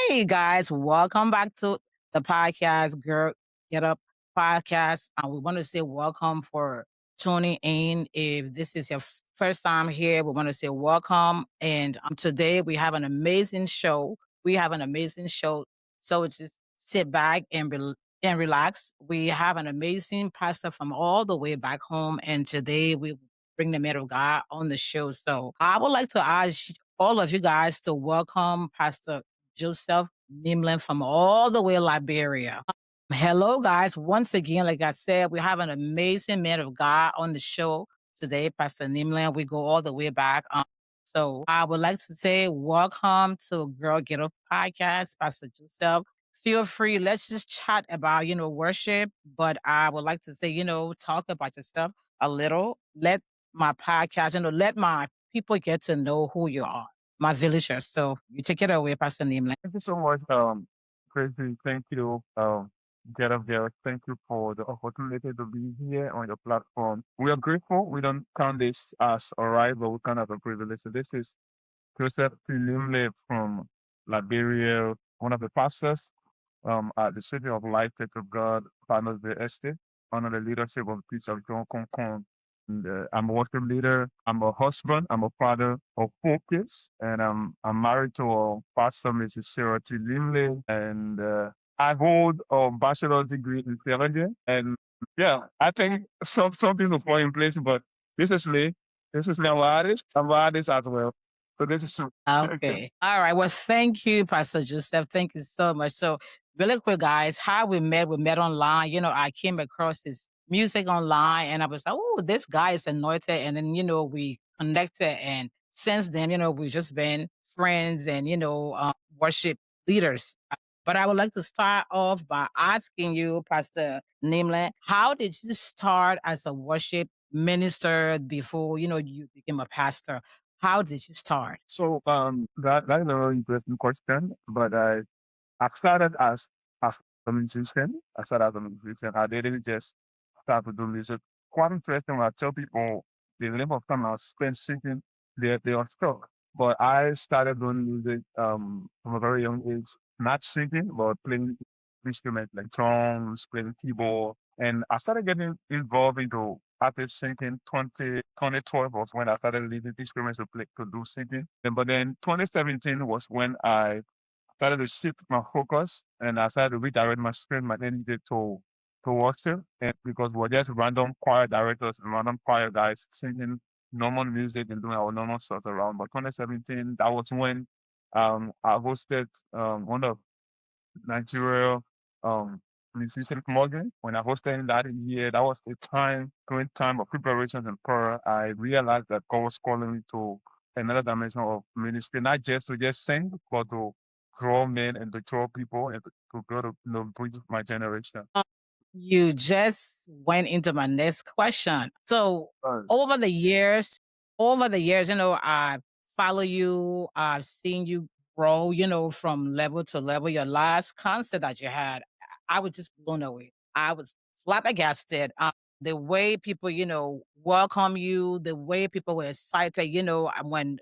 Hey guys, welcome back to the podcast, Girl Get Up podcast. We want to say welcome for tuning in. If this is your first time here, we want to say welcome. And today we have an amazing show. We have an amazing show. So just sit back and relax. We have an amazing pastor from all the way back home, and today we bring the man of God on the show. So I would like to ask all of you guys to welcome Pastor Joseph Nimely from all the way Liberia. Hello, guys. Once again, like I said, we have an amazing man of God on the show today, Pastor Nimely. We go all the way back. So I would like to say welcome to Girl Get Up podcast, Pastor Joseph. Feel free. Let's just chat about, worship. But I would like to say, talk about yourself a little. Let my podcast, let my people get to know who you are, my villagers. So you take it away, Pastor Nimely. Thank you so much, Tracy. Thank you, Get Up There. Thank you for the opportunity to be here on your platform. We are grateful. We don't count this as a right, but we count it as a privilege. So this is Joseph Nimely from Liberia, one of the pastors at the City of Life Church of God, Partners Bay Estate, under the leadership of Bishop John Concon. And, I'm a worship leader. I'm a husband. I'm a father of 4 kids, and I'm married to a pastor, Mrs. Sarah T. Nimely, and I hold a bachelor's degree in theology. And yeah, I think some things will fall in place, but this is Lee. This is Lee. I'm an artist as well. So this is Okay. All right. Well, thank you, Pastor Joseph. Thank you so much. So, really quick, guys, how we met online. I came across his music online and I was like, oh, this guy is anointed. And then, we connected. And since then, we've just been friends and, worship leaders. But I would like to start off by asking you, Pastor Nimely, how did you start as a worship minister before, you became a pastor? How did you start? So that is a really interesting question. But I started as a musician. I started as a musician. I didn't just start to do music. Quite interesting when I tell people the length of time I spent singing, they are stuck. But I started doing music from a very young age, not singing, but playing instruments like drums, playing keyboard. And I started getting involved into after singing 2012 was when I started leading instruments to do singing. But then 2017 was when I started to shift my focus and I started to redirect my strength, my energy to worship. And because we're just random choir directors and random choir guys singing normal music and doing our normal stuff around. But 2017, that was when I hosted one of Nigeria musician Morgan. When I hosted that year, that was the time, great time of preparations and prayer. I realized that God was calling me to another dimension of ministry, not just to just sing, but to draw men and to draw people and to go to bridge my generation. You just went into my next question. So Uh, over the years, I follow you, I've seen you grow, from level to level. Your last concert that you had, I was just blown away. I was flabbergasted. The way people, welcome you, the way people were excited, when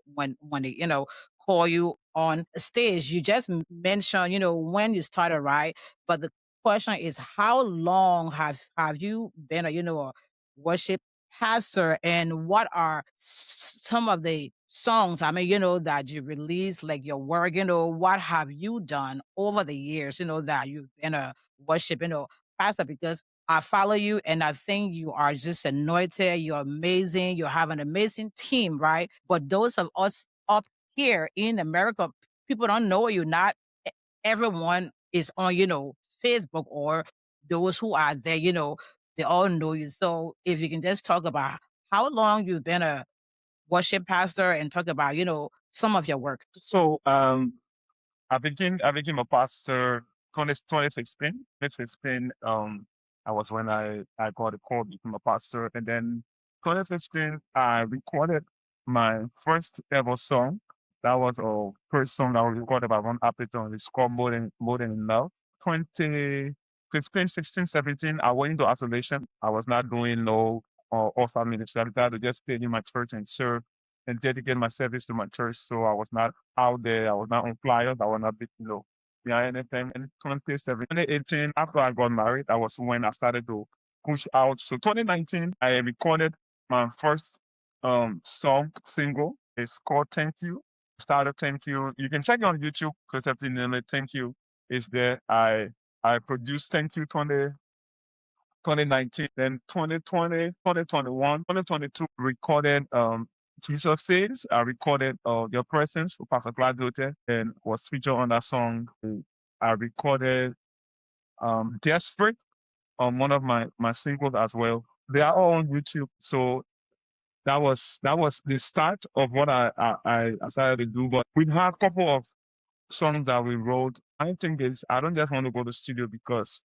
they, call you on stage. You just mentioned, when you started, right? But the question is, how long have you been a worship pastor, and what are some of the songs, I mean, that you release, like your work, what have you done over the years, that you've been a worship, pastor? Because I follow you and I think you are just anointed, you're amazing, you have an amazing team, right? But those of us up here in America, people don't know you. Not everyone is on, Facebook, or those who are there, they all know you. So if you can just talk about how long you've been a worship pastor and talk about, some of your work. so I became a pastor 2016. 2015, I was when I got a call to become a pastor. And then 2015, I recorded my first ever song. That was a first song that was recorded by one Appleton. It's called More Than Enough. 2015, 16, 17, I went into isolation. I was not doing no outside ministry. I decided to just stay in my church and serve and dedicate my service to my church. So I was not out there. I was not on flyers. I was not big, behind anything. In 2018, after I got married, that was when I started to push out. So 2019, I recorded my first song single. It's called Thank You. Started Thank You. You can check it on YouTube, Joseph Nimely, Thank You is there. I produced Thank You 2019, then 2020, 2021, 2022 recorded Jesus Says. I recorded Your Presence for Pastor Joseph and was featured on that song. I recorded Desperate on one of my singles as well. They are all on YouTube. So that was the start of what I started to do. But we have a couple of songs that we wrote. I think is I don't just want to go to the studio because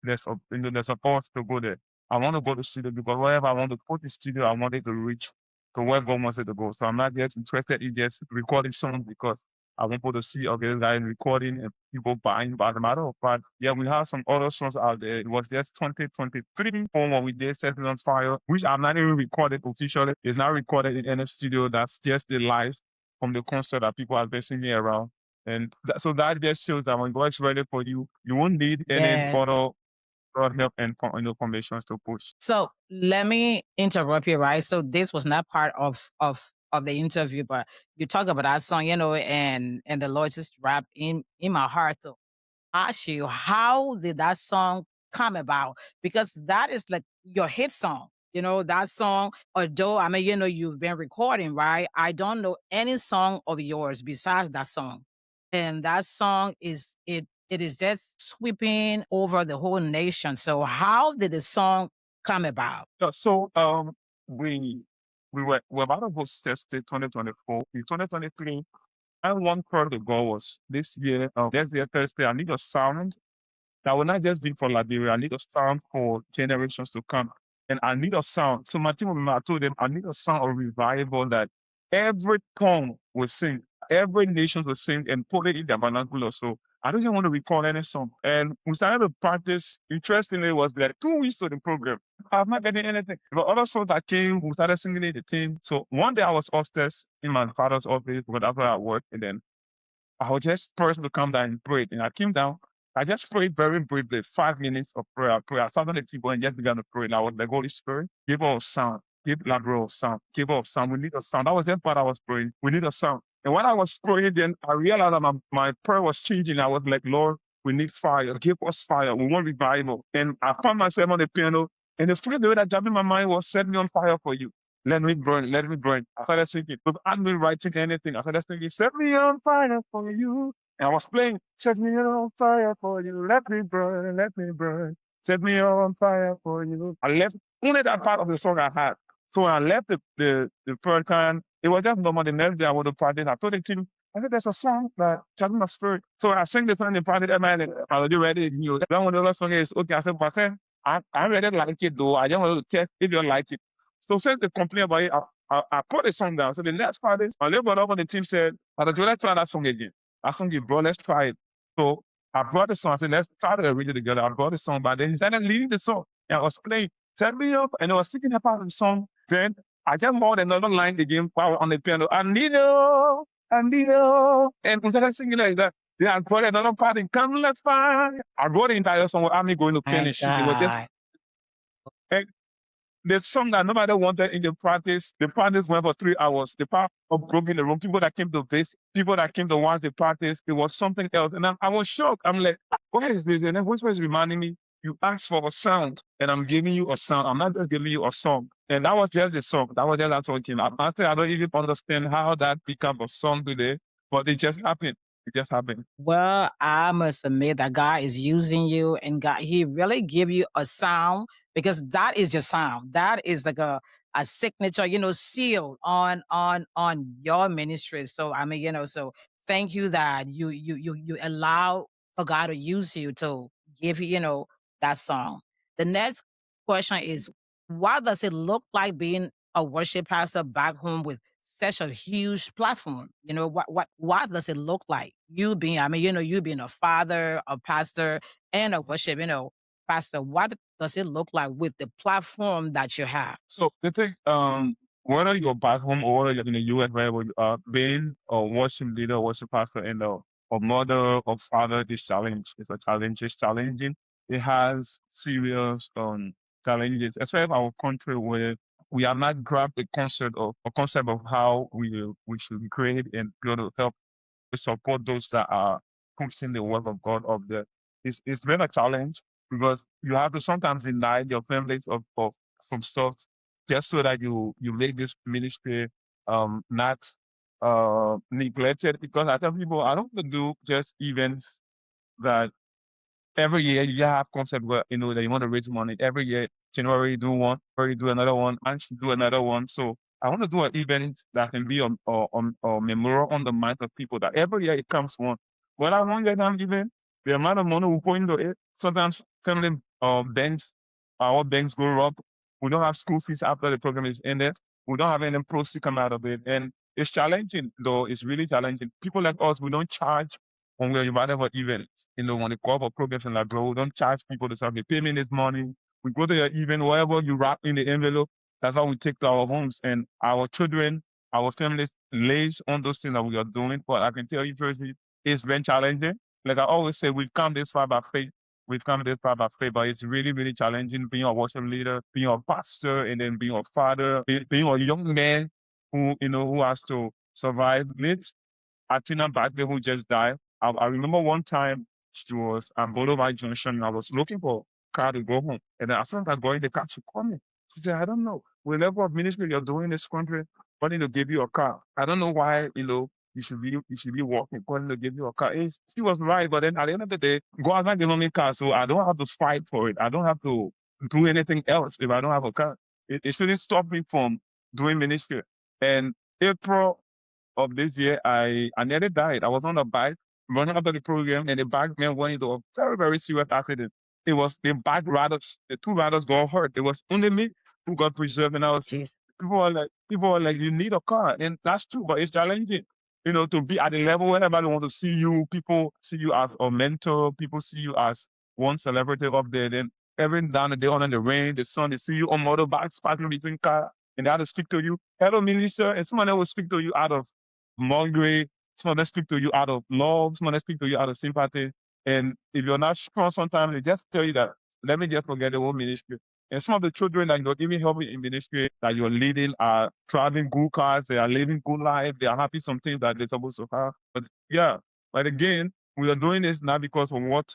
there's a cost to go there. I want to go to the studio because wherever I want to put the studio, I want it to reach to where God wants it to go. So I'm not just interested in just recording songs because I want people to see, okay, this guy is recording and people buying. But as a matter of fact, yeah, we have some other songs out there. It was just 2023 for what we did, Set It on Fire, which I'm not even recorded officially. It's not recorded in any studio. That's just the live from the concert that people have been singing around. And so that just shows that when God is ready for you, you won't need any Yes. other God help and conditions to push. So let me interrupt you, right? So this was not part of the interview, but you talk about that song, and the Lord just rapped in my heart to ask you, how did that song come about? Because that is like your hit song. That song, although you've been recording, right? I don't know any song of yours besides that song. And that song it is just sweeping over the whole nation. So how did the song come about? So we we're about to host test 2024. In 2023, and one part of the goal was this year Thursday. I need a sound that will not just be for Liberia. I need a sound for generations to come. And I need a sound. So my team, I told them, I need a sound of revival that every tongue will sing, every nation will sing and put it in their vernacular. So I don't even want to record any song. And we started to practice. Interestingly, it was like 2 weeks to the program. I've not getting anything. But other songs that came, we started singing it, the team. So one day I was upstairs in my father's office, whatever I work, and then I was just person to come down and pray. And I came down. I just prayed very briefly, 5 minutes of prayer. I sat on the table and just began to pray. And I was like, Holy Spirit, give us sound, give Labro sound, give us sound. We need a sound. That was just what I was praying. We need a sound. And when I was praying, then I realized that my prayer was changing. I was like, Lord, we need fire. Give us fire. We want revival. And I found myself on the piano. And the first way that jumped in my mind was set me on fire for you. Let me burn, let me burn. I started singing. Without me writing anything, I started singing, set me on fire for you. And I was playing, set me on fire for you. Let me burn, let me burn. Set me on fire for you. I left only that part of the song I had. So I left the first time. It was just normal. The next day I went to practice. I told the team, I said, there's a song that touched my spirit. So I sang the song in practice. And I already ready. Then when the other song is, okay, I said, Pastor, I really like it though. I just want to test if you like it. So since they complain about it, I put the song down. So the next part is my little brother on the team said, Pastor Joe, let's try that song again. I sung it, bro, let's try it. So I brought the song. I said, let's try to arrange it together. I brought the song, but then he started leading the song. And I was playing, set me up, and I was singing a part of the song. Then I just bought another line again while on the piano. I need you. And we started singing like that. Then I brought another part and come, let's fight. I wrote the entire song without me going to pen My and sheet. It was just God. there's some that nobody wanted in the practice. The practice went for 3 hours. The part of broken the room, people that came to this, people that came to watch the practice, it was something else. And I was shocked. I'm like, what is this? And then voice was reminding me, you asked for a sound, and I'm giving you a sound. I'm not just giving you a song. And that was just the song. That was just that song came out. Honestly, I don't even understand how that became a song today, but it just happened. It just happened. Well, I must admit that God is using you, and God, He really give you a sound, because that is your sound. That is like a signature, seal on your ministry. So so thank you that you allow for God to use you to give you, that song. The next question is, what does it look like being a worship pastor back home with such a huge platform? What does it look like? You being, you being a father, a pastor, and a worship, pastor. What does it look like with the platform that you have? So the thing, whether you're back home or whether you're in the US, wherever you are, being a worship leader, worship pastor in the a mother or father is challenged. It's a challenge. It's challenging. It has serious challenges, especially in our country where we are not grabbed the concept of how we should create and be able to help to support those that are pushing the work of God up there. It's been a challenge because you have to sometimes deny your families of some stuff just so that you make this ministry not neglected, because I tell people I don't want to do just events that every year you have concept where that you want to raise money. Every year, January you do one, February you do another one, March you do another one. So I want to do an event that can be a memorial on the mind of people that every year it comes one. But I want that time event, the amount of money we put into it, sometimes family banks, our banks go up. We don't have school fees after the program is ended. We don't have any proceeds come out of it. And it's challenging though, it's really challenging. People like us, we don't charge when we're invited for events, when they call for programs and like, bro, we don't charge people to say, okay, pay me this money. We go to your event, whatever you wrap in the envelope, that's how we take to our homes. And our children, our families lays on those things that we are doing. But I can tell you personally, it's been challenging. Like I always say, we've come this far by faith. We've come this far by faith, but it's really, really challenging being a worship leader, being a pastor, and then being a father, being a young man who has to survive. Athena back there who just died. I remember one time she was at Boulevard Junction and I was looking for a car to go home. And then as soon as I go in the car, she called me. She said, I don't know. With the level of ministry you're doing in this country, wanting to give you a car. I don't know why, you should be walking, calling to give you a car. She was right, but then at the end of the day, God has not given me a car, so I don't have to fight for it. I don't have to do anything else if I don't have a car. It shouldn't stop me from doing ministry. And April of this year, I nearly died. I was on a bike running after the program, and the bike man went into a very, very serious accident. It was the bike riders, the two riders got hurt. It was only me who got preserved, and I was Jeez. people are like, you need a car, and that's true, but it's challenging. To be at the level where everybody want to see you, people see you as a mentor, people see you as one celebrity up there. Then every down the day on in the rain, the sun, they see you on motorbikes, sparkling between cars, and they have to speak to you. Hello, minister, and someone else will speak to you out of Mulgrave, someone that speak to you out of love, someone that speak to you out of sympathy. And if you're not strong sometimes, they just tell you that, let me just forget the whole ministry. And some of the children that you're even helping in ministry that you're leading are driving good cars, they are living good life, they are happy some things that they're supposed to have. But yeah, but again, we are doing this not because of what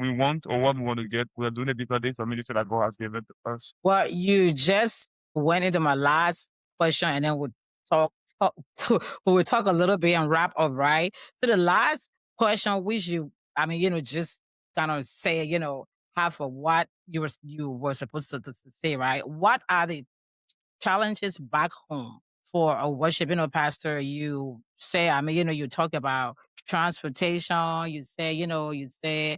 we want or what we want to get. We are doing it because there's a ministry that God has given to us. Well, you just went into my last question, and then talk, talk we will talk a little bit and wrap up, right? So the last question, which just kind of say, half of what you were supposed to say, right? What are the challenges back home for a worship, pastor? You say, you talk about transportation, you say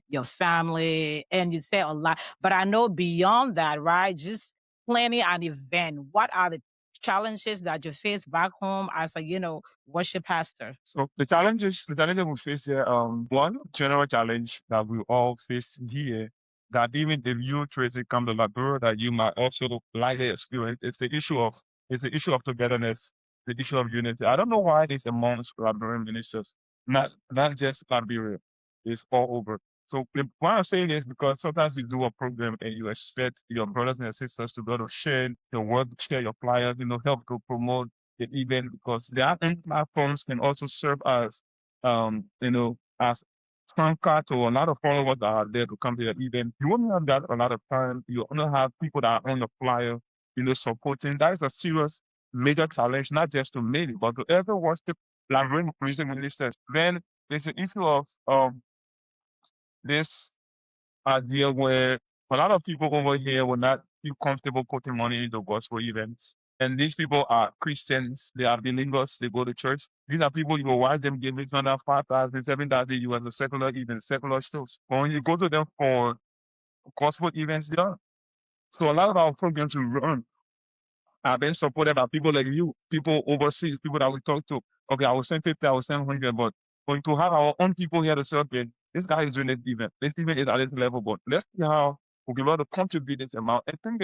your family, and you say a lot. But I know beyond that, right? Just planning an event. What are the challenges that you face back home as a, worship pastor? So the challenges we face here, one general challenge that we all face here, that even if you Tracy come to Labrador, that you might also likely experience, it's the issue of togetherness, the issue of unity. I don't know why this amongst Labradorian ministers, not just Liberia, it's all over. So why I'm saying is because sometimes we do a program and you expect your brothers and sisters to go to share your work, share your flyers, help to promote the event, because their own platforms can also serve as as anchor to a lot of followers that are there to come to the event. You won't have that a lot of time. You only have people that are on the flyer, supporting. That is a serious major challenge, not just to me, but to every worship like music ministers. Then there's an issue of this idea where a lot of people over here will not feel comfortable putting money into gospel events. And these people are Christians, they are believers, they go to church. These are people you will watch them give it under 5,000, 7,000 you as a secular event, secular shows. But when you go to them for gospel events, yeah. So a lot of our programs we run are being supported by people like you, people overseas, people that we talk to. Okay, I will send 50, I will send 100, but going to have our own people here to say, okay, this guy is doing this event. This event is at this level, but let's see how we can be able to contribute this amount. I think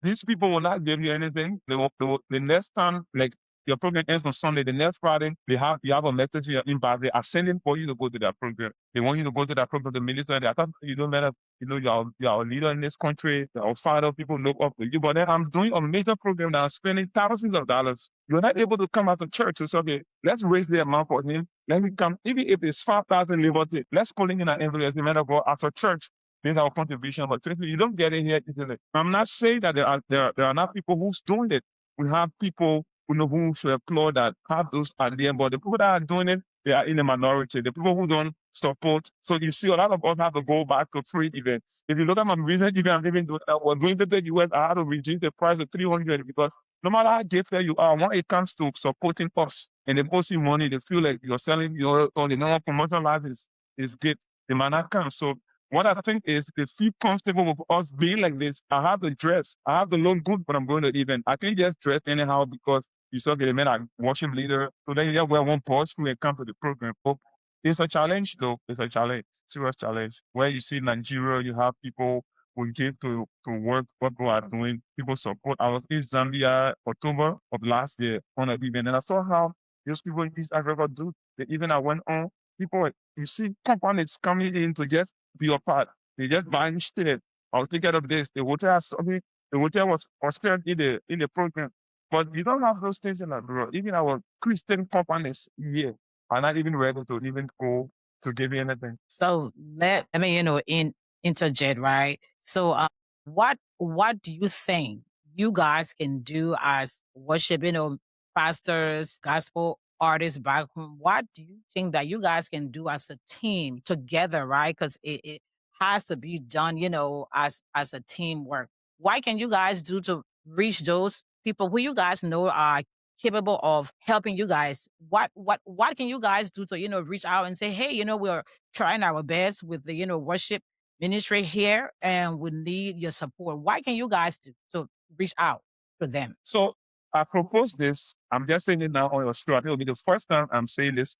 these people will not give you anything. The next time, like Your program ends on Sunday. The next Friday, you have a message in your inbox. They are sending for you to go to that program. They want you to go to that program to minister. I thought you don't matter. You're a leader in this country. You're a father. People look up to you. But then I'm doing a major program that I'm spending thousands of dollars. You're not able to come out to church to say, okay, let's raise the amount for him. Let me come. Even if it's 5,000 liberty, let's pull in an envelope as a matter of God after church. This is our contribution. But truthfully, you don't get it here easily. I'm not saying that there are not people who's doing it. We have people who should applaud that have those ideas, but the people that are doing it, they are in the minority. The people who don't support. So you see, a lot of us have to go back to free events. If you look at my recent event, I'm even doing, I was going to the US, I had to reduce the price to 300 because no matter how gifted you are, when it comes to supporting us and they both see money, they feel like you're selling your or the normal promotion life is good. They might not come. So what I think is they feel comfortable with us being like this. I have to dress. I have to look good when I'm going to the event. I can't just dress anyhow because you saw the men are worship leader. So then you wear one post who come to the program. But it's a challenge though. It's a challenge, serious challenge. Where you see Nigeria, you have people who give to work what we are doing. People support. I was in Zambia October of last year on an event and I saw how those people in East Africa do. The event I went on, people you see companies coming in to just be a part. They just buying shit. I'll take care of this. The hotel has something. The hotel was shared in the program. But you don't have those things in abroad. Even our Christian companies here are not even ready to even go to give you anything. So let me, interject, right? So, what do you think you guys can do as worship, pastors, gospel artists back home? What do you think that you guys can do as a team together, right? Because it has to be done, as a teamwork. What can you guys do to reach those people who you guys know are capable of helping you guys? What can you guys do to, reach out and say, hey, we're trying our best with the, worship ministry here and we need your support. What can you guys do to reach out to them? So I propose this. I'm just saying it now on your show. I think it'll be the first time I'm saying this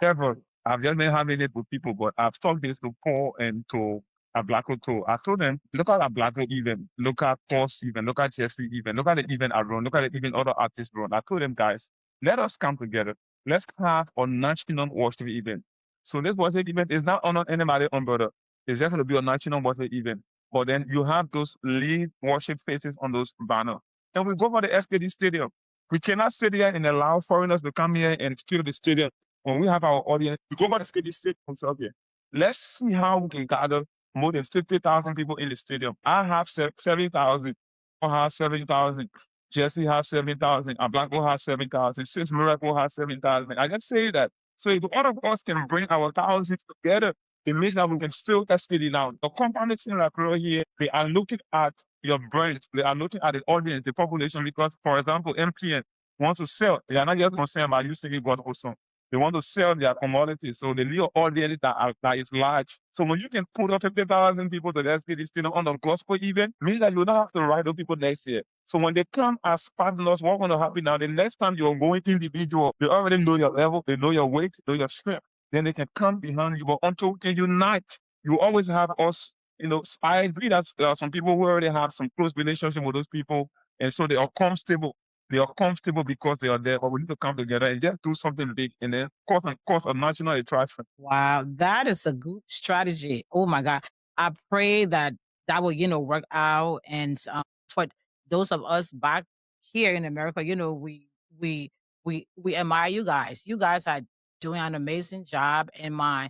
ever. I've just been having it with people, but I've talked this to Paul and to Ablako too. I told them, look at Ablako even, look at Paul's even, look at Jesse even, look at the even I run, look at the even other artists run. I told them, guys, let us come together. Let's have a national worship event. So this worship event is not on anybody umbrella. It's just going to be a national worship event. But then you have those lead worship faces on those banners and we go for the SKD Stadium. We cannot sit here and allow foreigners to come here and fill the stadium. When we have our audience, we go for the SKD Stadium. So, okay, let's see how we can gather more than 50,000 people in the stadium. I have 7,000. I have 7,000. Jesse has 7,000. Blanco has 7,000. Sis Miracle has 7,000. I just say that. So if all of us can bring our thousands together, it means that we can fill that city now. The companies in Lakro here, they are looking at your brand. They are looking at the audience, the population, because, for example, MTN wants to sell. They are not just concerned about you singing gospel song. They want to sell their commodities. So they need an audience that is large. So when you can put up 50,000 people to the SKD Stadium on the gospel event, means that you don't have to write those people next year. So when they come as partners, what's going to happen now? The next time you're going individual, they already know your level, they know your weight, they know your strength. Then they can come behind you. But until we can unite, you always have us. I agree that there are some people who already have some close relationship with those people, and so they are comfortable. They are comfortable because they are there, but we need to come together and just do something big and then cause a national attraction. Wow, that is a good strategy. Oh my God. I pray that that will, work out. And for those of us back here in America, we admire you guys. You guys are doing an amazing job. And my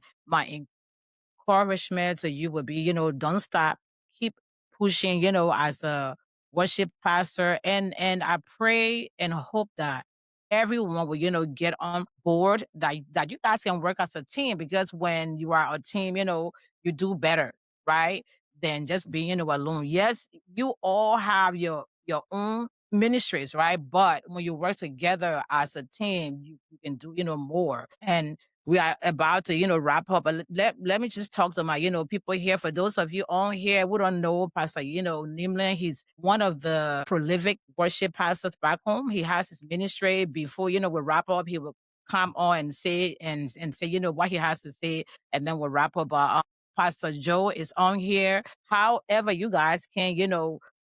encouragement to you would be, don't stop, keep pushing, as a worship pastor. And I pray and hope that everyone will, get on board that you guys can work as a team because when you are a team, you do better, right? Than just being, alone. Yes, you all have your own ministries, right? But when you work together as a team, you can do, more. And we are about to, wrap up. But let me just talk to my, people here. For those of you on here who don't know Pastor, Nimlin, he's one of the prolific worship pastors back home. He has his ministry. Before, we wrap up, he will come on and say and say, what he has to say, and then we'll wrap up. Pastor Joe is on here. However, you guys can,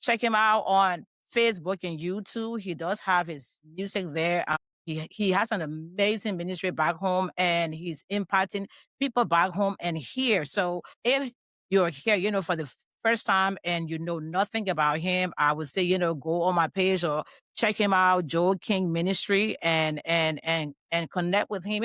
check him out on Facebook and YouTube. He does have his music there. He has an amazing ministry back home, and he's impacting people back home and here. So if you're here, for the first time and you know nothing about him, I would say, go on my page or check him out, Joel King Ministry, and connect with him,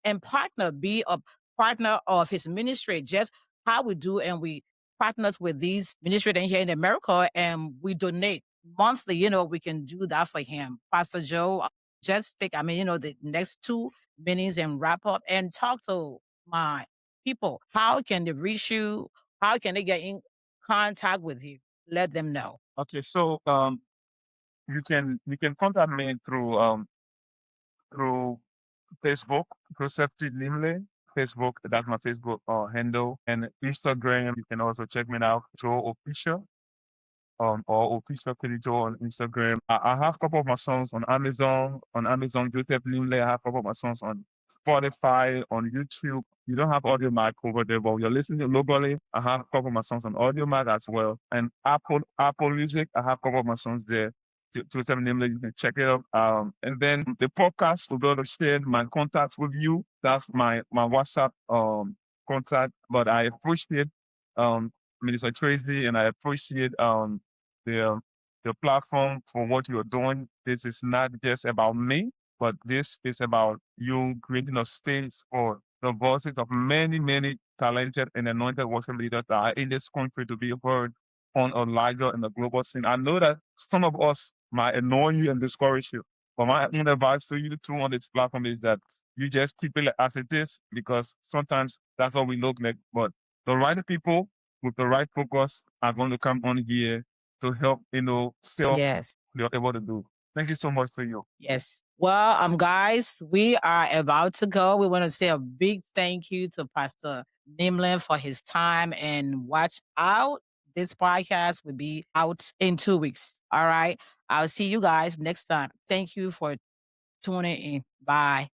and partner, be a partner of his ministry, just how we do, and we partners with these ministry in here in America, and we donate monthly. We can do that for him. Pastor Joe, just take, the next 2 minutes and wrap up and talk to my people. How can they reach you? How can they get in contact with you? Let them know. Okay, so you can contact me through Facebook, Joseph Nimely. Facebook, that's my Facebook handle, and Instagram. You can also check me out, Joe Official. Or official Kilijo on Instagram. I have a couple of my songs on Amazon Joseph Nimle. I have a couple of my songs on Spotify, on YouTube. You don't have Audio Mac over there, but you're listening locally. I have a couple of my songs on Audio Mac as well. And Apple Music, I have a couple of my songs there. Joseph Nimle, you can check it out. And then the podcast will be able to share my contacts with you. That's my WhatsApp contact. But I appreciate Minister Tracy, and I appreciate the the platform for what you're doing. This is not just about me, but this is about you creating a space for the voices of many, many talented and anointed worship leaders that are in this country to be heard on a larger and a global scene. I know that some of us might annoy you and discourage you, but my own advice to you too on this platform is that you just keep it as it is, because sometimes that's what we look like. But the right people with the right focus are going to come on here to help, sell Yes. they're able to do. Thank you so much for you. Yes. Well, guys, we are about to go. We want to say a big thank you to Pastor Nimlin for his time, and watch out. This podcast will be out in 2 weeks. All right. I'll see you guys next time. Thank you for tuning in. Bye.